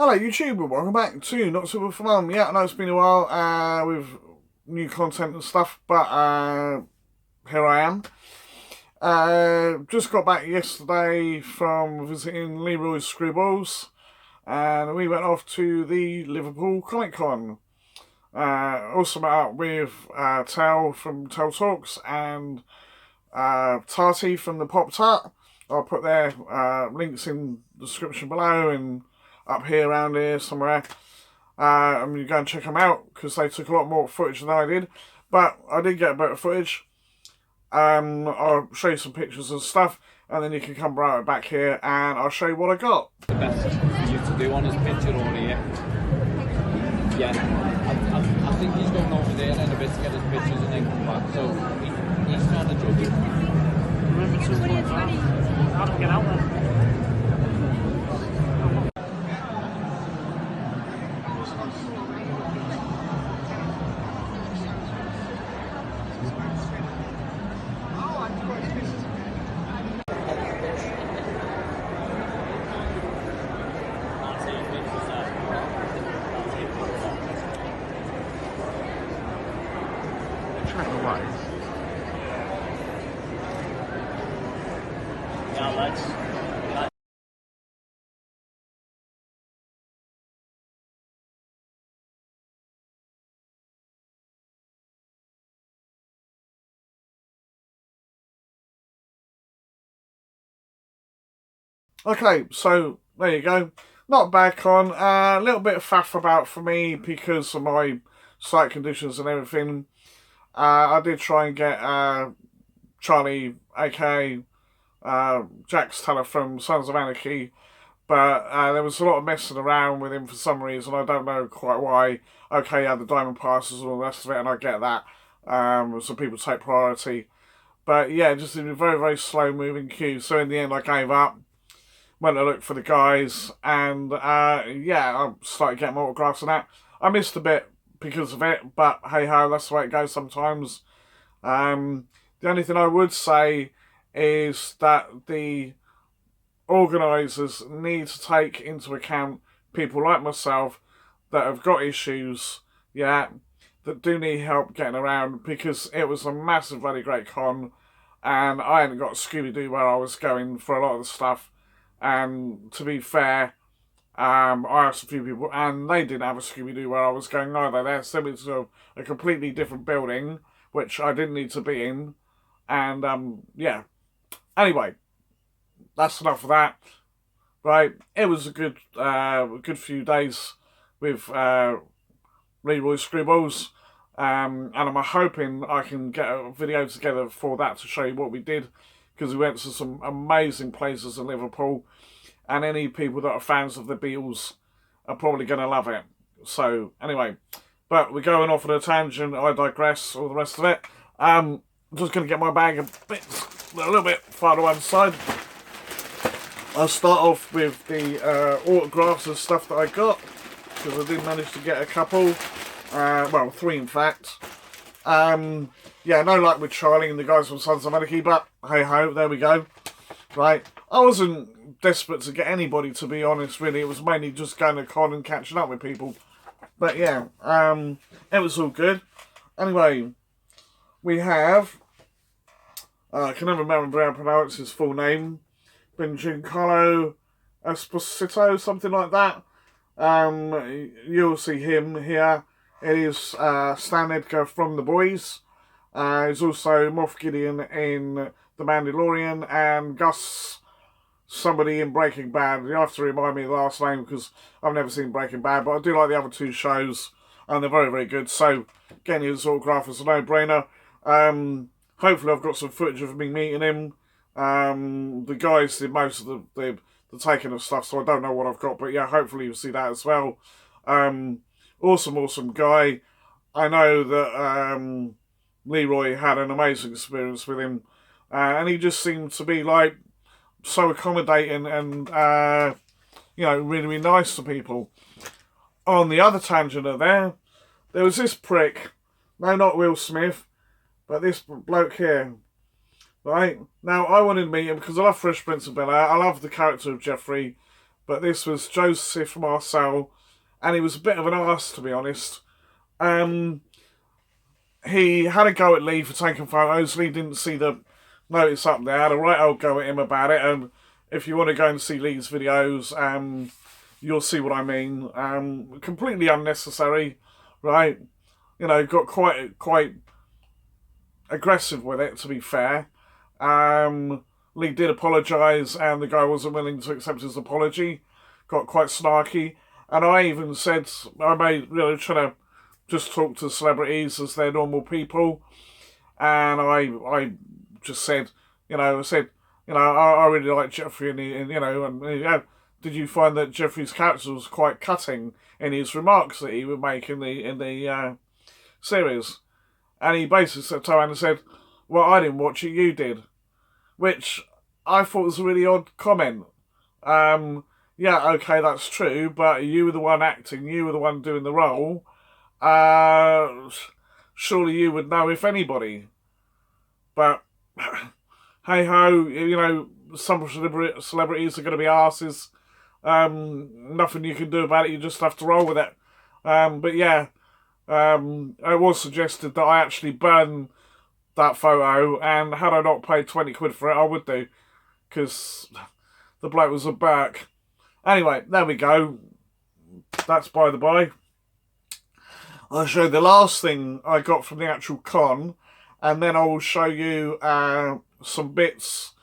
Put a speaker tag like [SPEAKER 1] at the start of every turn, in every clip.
[SPEAKER 1] Hello YouTube, and welcome back to Not Super for Mum. Yeah, I know it's been a while with new content and stuff, but here I am. Just got back yesterday from visiting Leroy's Scribbles, and we went off to the Liverpool Comic Con. Also met up with Tal from Tal Talks and Tarty from the Pop Tart. I'll put their links in the description below and up here, around here, somewhere. And you go and check them out because they took a lot more footage than I did. But I did get a bit of footage. I'll show you some pictures and stuff, and then you can come right back here and I'll show you what I got.
[SPEAKER 2] The best for you to do on his picture or here. Yeah, I think he's going over there in a bit to get his pictures and then come back. So he's trying to juggle.
[SPEAKER 3] Remember 2.5. How do we get out there? Now let's.
[SPEAKER 1] Okay, so there you go. Not bad con. A little bit of faff about for me because of my sight conditions and everything. I did try and get Charlie, aka Jack's Teller from Sons of Anarchy, but there was a lot of messing around with him for some reason. I don't know quite why. Okay, he had the diamond passes and all the rest of it, and I get that. So people take priority. But yeah, just in a very, very slow moving queue. So in the end, I gave up. Went to look for the guys, and yeah, I started getting autographs and that. I missed a bit because of it, but hey ho, that's the way it goes sometimes. The only thing I would say is that the organisers need to take into account people like myself that have got issues, yeah, that do need help getting around, because it was a massive, very great con, and I hadn't got Scooby-Doo where I was going for a lot of the stuff. And to be fair, I asked a few people, and they didn't have a Scooby-Doo where I was going either. They sent me to a completely different building, which I didn't need to be in. And, yeah. Anyway, that's enough of that. Right, it was a good few days with Leroy Scribbles. And I'm hoping I can get a video together for that to show you what we did, because we went to some amazing places in Liverpool, and any people that are fans of the Beatles are probably going to love it. So, anyway, but we're going off on a tangent, I digress, all the rest of it. I'm just going to get my bag a little bit far to one side. I'll start off with the autographs and stuff that I got, because I did manage to get a couple. Well, 3 in fact. Yeah, no luck with Charlie and the guys from Sons of Anarchy, but hey ho, there we go. Right, I wasn't desperate to get anybody, to be honest, really. It was mainly just going to con and catching up with people. But yeah, it was all good. Anyway, we have, I can never remember how to pronounce his full name, Giancarlo Esposito, something like that. You'll see him here. It is Stan Edgar from The Boys. He's also Moff Gideon in The Mandalorian, and Gus, somebody in Breaking Bad. You have to remind me of the last name because I've never seen Breaking Bad, but I do like the other 2 shows, and they're very, very good. So getting his autograph is a no-brainer. Hopefully I've got some footage of me meeting him. The guys did most of the taking of stuff, so I don't know what I've got, but yeah, hopefully you'll see that as well. Awesome guy. I know that Leroy had an amazing experience with him, and he just seemed to be like so accommodating and you know, really, really nice to people. On the other tangent of there was this prick, no, not Will Smith, but this bloke here. Right, now I wanted to meet him because I love Fresh Prince of Bel-Air. I love the character of Jeffrey, but this was Joseph Marcel, and he was a bit of an arse, to be honest. He had a go at Lee for taking photos. Lee didn't see the notice up there. Had a right old go at him about it, and if you want to go and see Lee's videos, you'll see what I mean. Completely unnecessary, right? You know, got quite aggressive with it, to be fair. Lee did apologise, and the guy wasn't willing to accept his apology. Got quite snarky, and I even said I may try to just talk to celebrities as they're normal people, and I just said, I really like Jeffrey, and did you find that Jeffrey's character was quite cutting in his remarks that he would make in the series? And he basically turned around and said, well, I didn't watch it, you did. Which I thought was a really odd comment. Yeah, okay, that's true, but you were the one acting, you were the one doing the role. Surely you would know, if anybody. But, hey-ho, some celebrities are going to be arses. Nothing you can do about it, you just have to roll with it. But yeah, it was suggested that I actually burn that photo, and had I not paid 20 quid for it, I would do, because the bloke was a Burke. Anyway, there we go. That's by the by. I'll show you the last thing I got from the actual con, and then I will show you some bits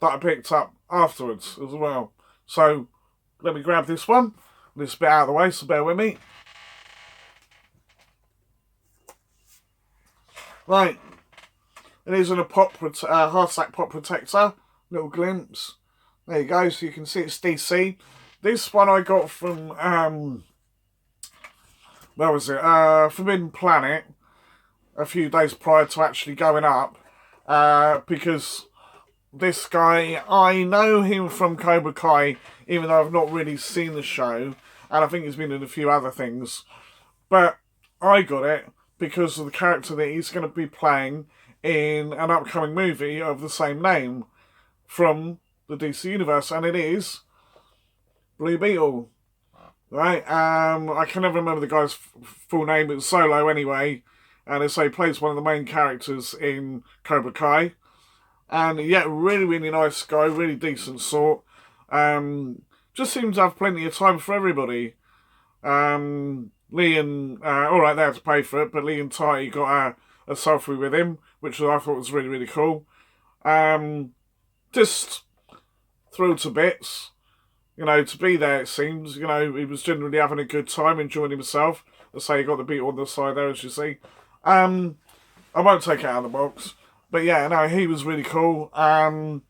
[SPEAKER 1] that I picked up afterwards as well. So, let me grab this one. This bit out of the way, so bear with me. Right. It is in a hardsack pop protector. Little glimpse. There you go, so you can see it's DC. This one I got from, where was it? Forbidden Planet. A few days prior to actually going up. Because this guy, I know him from Cobra Kai, even though I've not really seen the show. And I think he's been in a few other things. But I got it because of the character that he's going to be playing in an upcoming movie of the same name from the DC Universe, and it is Blue Beetle. Right? I can never remember the guy's full name, it's Solo anyway, and they say he plays one of the main characters in Cobra Kai. And yeah, really, really nice guy, really decent sort. Just seems to have plenty of time for everybody. Lee and, alright, they had to pay for it, but Lee and Tai got a selfie with him, which I thought was really, really cool. Just thrilled to bits, to be there, it seems. He was generally having a good time, enjoying himself. Let's say he got the beat on the side there, as you see. I won't take it out of the box. But yeah, no, he was really cool. And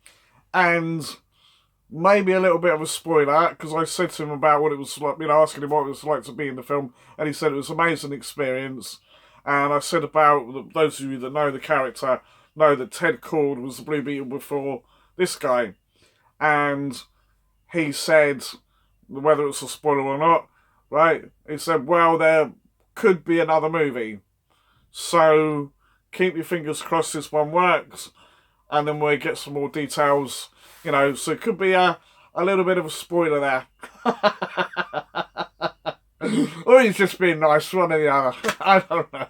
[SPEAKER 1] maybe a little bit of a spoiler, because I said to him about what it was like, asking him what it was like to be in the film, and he said it was an amazing experience. And I said about, those of you that know the character, know that Ted Cord was the Blue Beetle before this guy. And he said, whether it's a spoiler or not, right, he said, well, there could be another movie. So, keep your fingers crossed this one works, and then we'll get some more details, so it could be a little bit of a spoiler there. Or he's just being nice, one or the other. I don't know.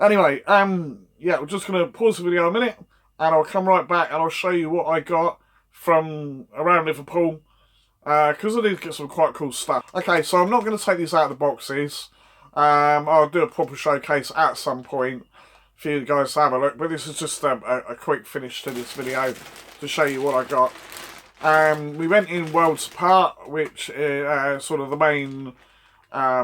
[SPEAKER 1] Anyway, yeah, we're just going to pause the video a minute, and I'll come right back and I'll show you what I got from around Liverpool, because I did get some quite cool stuff. Okay, so I'm not going to take these out of the boxes. I'll do a proper showcase at some point for you guys to have a look, but this is just a quick finish to this video to show you what I got. We went in Worlds Apart, which is sort of the main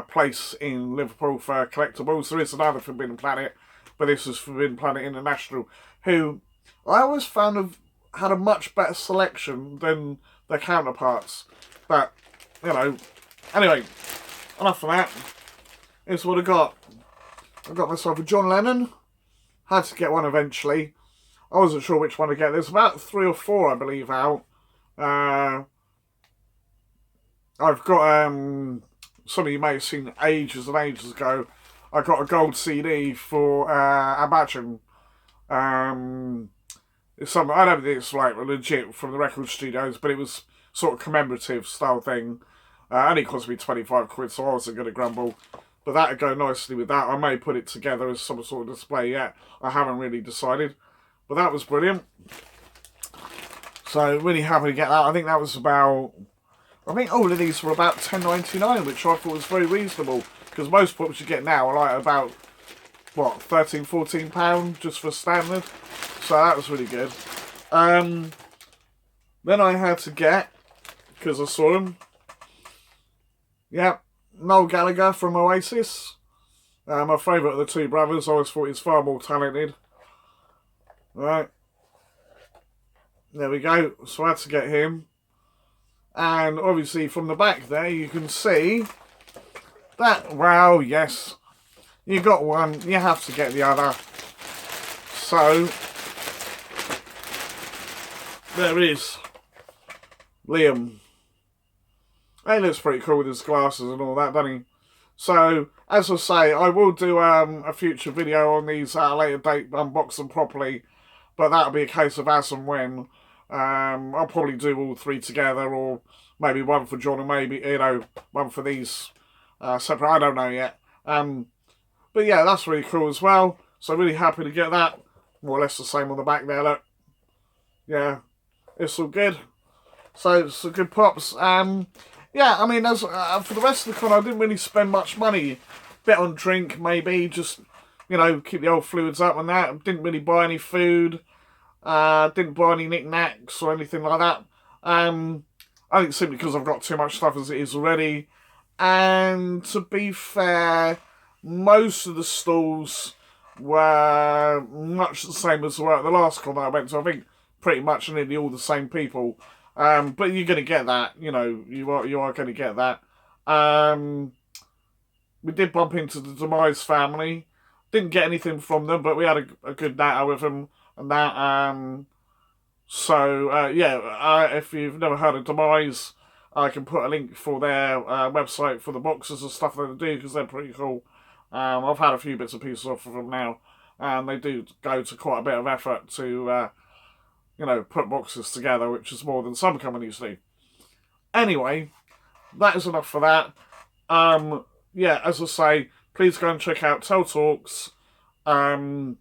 [SPEAKER 1] place in Liverpool for collectibles. There is another Forbidden Planet, but this is Forbidden Planet International, who I always found had a much better selection than their counterparts. But, anyway, enough of that. Here's what I got. I got myself a John Lennon. Had to get one eventually. I wasn't sure which one to get. There's about 3 or 4, I believe, out. I've got, some of you may have seen ages and ages ago, I got a gold CD for Imagine. It's something, I don't think it's like legit from the record studios, but it was sort of commemorative style thing. Only cost me 25 quid, so I wasn't going to grumble. But that would go nicely with that. I may put it together as some sort of display yet. I haven't really decided. But that was brilliant. So really happy to get that. I think that was about... I think all of these were about £10.99, which I thought was very reasonable. Because most pops you get now are like about, what, £13, £14 just for standard. So that was really good. Then I had to get, because I saw him, yeah, Noel Gallagher from Oasis. My favourite of the two brothers. I always thought he's far more talented. Right. There we go. So I had to get him. And obviously from the back there you can see that, wow, yes, you got one, you have to get the other. So, there is Liam. He looks pretty cool with his glasses and all that, doesn't he? So, as I say, I will do a future video on these at a later date, unbox them properly, but that'll be a case of as and when. I'll probably do all three together, or maybe one for John, and maybe, you know, one for these separate. I don't know yet. But yeah, that's really cool as well. So really happy to get that. More or less the same on the back there, look. Yeah, it's all good. So it's a good pops. Yeah, I mean, as for the rest of the con, I didn't really spend much money. Bit on drink, maybe, just, you know, keep the old fluids up and that. Didn't really buy any food. Didn't buy any knickknacks or anything like that. I think simply because I've got too much stuff as it is already. And to be fair, most of the stalls were much the same as they were at the last con that I went to. I think pretty much nearly all the same people. But you're going to get that, you know, you are going to get that. We did bump into the Demise family. Didn't get anything from them, but we had a good natter with them. And that, yeah, if you've never heard of Demise, I can put a link for their website for the boxes and stuff that they do, because they're pretty cool. I've had a few bits and pieces off of them now, and they do go to quite a bit of effort to, you know, put boxes together, which is more than some companies do. Anyway, that is enough for that. Yeah, as I say, please go and check out Tell Talks, the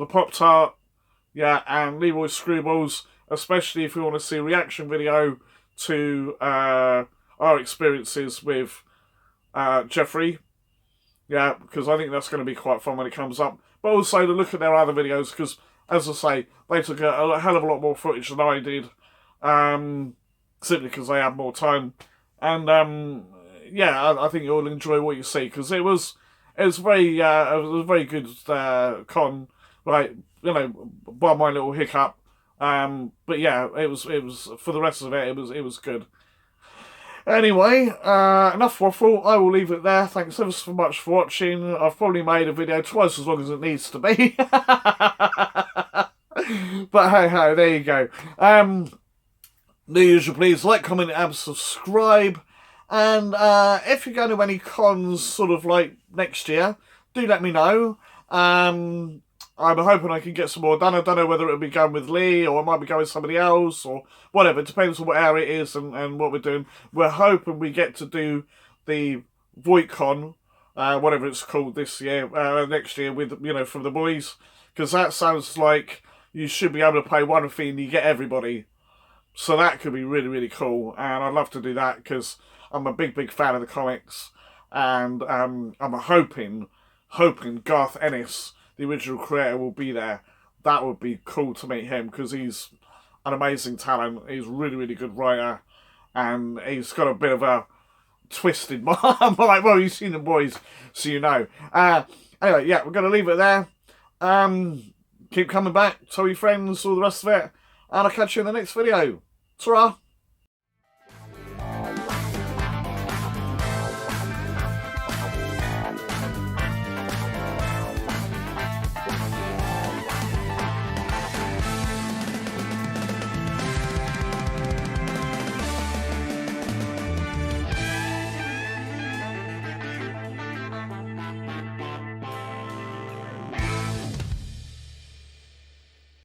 [SPEAKER 1] Pop-Tart, yeah, and Leroy Screwballs, especially if you want to see a reaction video to our experiences with Jeffrey. Yeah, because I think that's going to be quite fun when it comes up. But also to look at their other videos, because, as I say, they took a hell of a lot more footage than I did, simply because they had more time. And, yeah, I think you'll enjoy what you see, because it was a very good con, like, you know, by my little hiccup. But yeah, it was for the rest of it was good. Anyway, enough waffle. I will leave it there. Thanks ever so much for watching. I've probably made a video twice as long as it needs to be. But hey ho, there you go. The usual, please like, comment, and subscribe. And if you're going to any cons sort of like next year, do let me know. I'm hoping I can get some more done. I don't know whether it'll be going with Lee or I might be going with somebody else or whatever. It depends on what area it is and what we're doing. We're hoping we get to do the VoidCon, whatever it's called this year, next year with, you know, from the boys. Because that sounds like you should be able to pay one fee and you get everybody. So that could be really, really cool. And I'd love to do that because I'm a big fan of the comics. And I'm hoping Garth Ennis, the original creator, will be there. That would be cool to meet him because he's an amazing talent. He's a really, really good writer. And he's got a bit of a twisted mind. Like, well, you've seen the boys, so you know. Anyway, yeah, we're going to leave it there. Keep coming back, tell your friends, all the rest of it. And I'll catch you in the next video. Ta-ra!